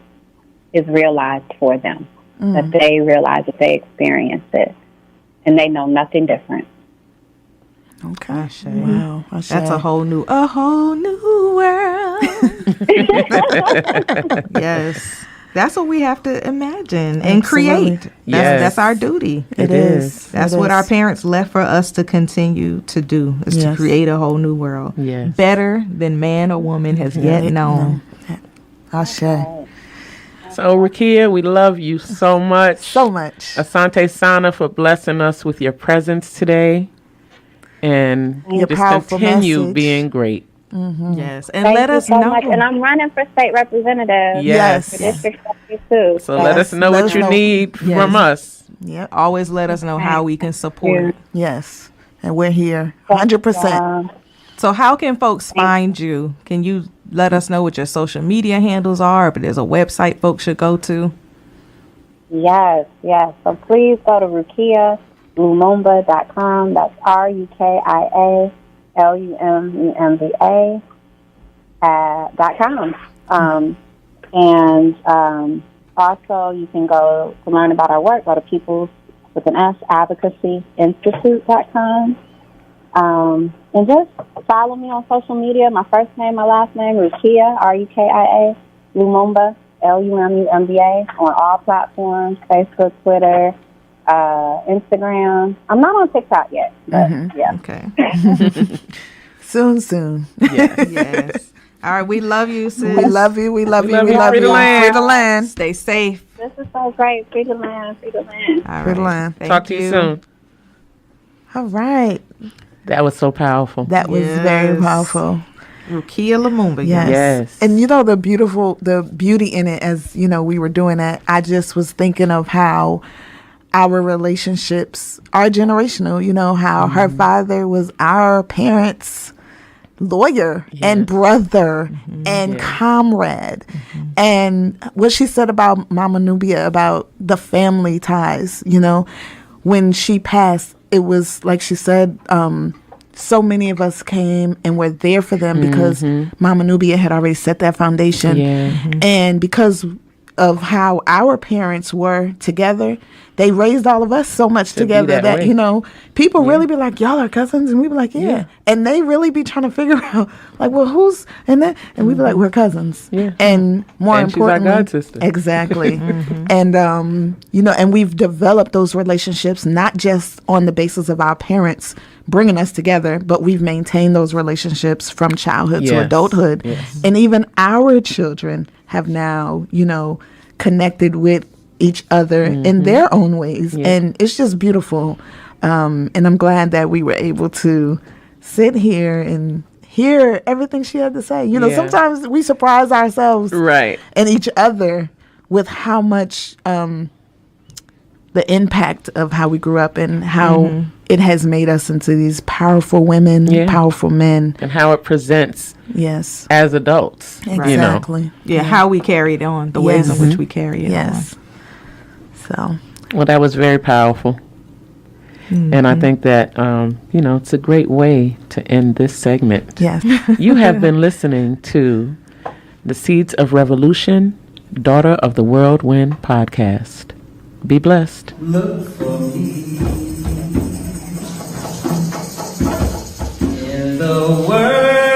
Speaker 4: is realized for them. That they realize that they experience it and they know nothing different.
Speaker 3: Okay.
Speaker 1: Ashe.
Speaker 3: Wow.
Speaker 1: That's a whole new world. Yes. That's what we have to imagine and create. That's our duty.
Speaker 3: It is.
Speaker 1: That's what our parents left for us to continue to do, is to create a whole new world.
Speaker 2: Yes.
Speaker 1: Better than man or woman has yet known.
Speaker 3: Ashe.
Speaker 2: So, Rukia, we love you so much.
Speaker 3: So much.
Speaker 2: Asante Sana for blessing us with your presence today. And
Speaker 3: Your
Speaker 2: just
Speaker 3: powerful
Speaker 2: continue
Speaker 3: message.
Speaker 2: being great.
Speaker 1: Yes. And
Speaker 4: Thank
Speaker 1: let
Speaker 4: you
Speaker 1: us
Speaker 4: so
Speaker 1: know.
Speaker 4: much. And I'm running for state representative.
Speaker 2: Yes.
Speaker 4: For District 72.
Speaker 2: So let us know what you need from us.
Speaker 3: Yep.
Speaker 1: Always let us know how we can support.
Speaker 3: Yes. And we're here 100%.
Speaker 1: So how can folks find you? Can you let us know what your social media handles are? If there's a website folks should go to?
Speaker 4: Yes. So please go to Rukia Lumumba.com. That's RUKIALUMUMBA.com. Also, you can go to learn about our work. Go to People's with an S Advocacy Institute.com. And just follow me on social media. My first name, my last name, Rukia, RUKIA, Lumumba, LUMUMBA, on all platforms, Facebook, Twitter, Instagram. I'm not on TikTok yet, but yeah.
Speaker 1: Okay.
Speaker 3: Soon.
Speaker 1: Yes. All right, we love you, sis.
Speaker 3: We love you. We love you. We love
Speaker 2: Free
Speaker 3: you.
Speaker 2: the land.
Speaker 3: Free the land.
Speaker 1: Stay safe.
Speaker 4: This is so great. Free the land. Free the land.
Speaker 1: All
Speaker 3: Free the
Speaker 1: right.
Speaker 3: land.
Speaker 1: Thank
Speaker 2: Talk to you soon.
Speaker 3: All right.
Speaker 2: That was so powerful.
Speaker 3: That was very
Speaker 1: Yes.
Speaker 3: powerful.
Speaker 1: Rukia Lumumba.
Speaker 3: Yes.
Speaker 2: Yes.
Speaker 3: And you know, the beauty in it, as you know, we were doing that, I just was thinking of how our relationships are generational. You know, how her father was our parents' lawyer and brother and comrade. And what she said about Mama Nubia, about the family ties, you know, when she passed, it was like she said, so many of us came and were there for them because Mama Nubia had already set that foundation. And because of how our parents were together, they raised all of us so much together that
Speaker 2: way.
Speaker 3: you know, people really be like, y'all are cousins, and we be like, yeah. And they really be trying to figure out, like, well, who's and that, and we be like, we're cousins. And more
Speaker 2: And she's our
Speaker 3: importantly,
Speaker 2: god sister.
Speaker 3: exactly. And you know, and we've developed those relationships not just on the basis of our parents bringing us together, but we've maintained those relationships from childhood to adulthood. And even our children have now, you know, connected with each other in their own ways. And it's just beautiful. And I'm glad that we were able to sit here and hear everything she had to say. You know, sometimes we surprise ourselves
Speaker 2: Right.
Speaker 3: and each other with how much the impact of how we grew up and how it has made us into these powerful women, powerful men.
Speaker 2: And how it presents
Speaker 3: Yes.
Speaker 2: as adults.
Speaker 3: Exactly.
Speaker 2: You know.
Speaker 1: Yeah, how we carry it on, the ways in which we carry it
Speaker 3: Yes. So,
Speaker 2: Well, that was very powerful. And I think that, you know, it's a great way to end this segment.
Speaker 3: yes.
Speaker 2: You have been listening to the Seeds of Revolution, Daughter of the Whirlwind podcast. Be blessed.
Speaker 5: Look for me in the world.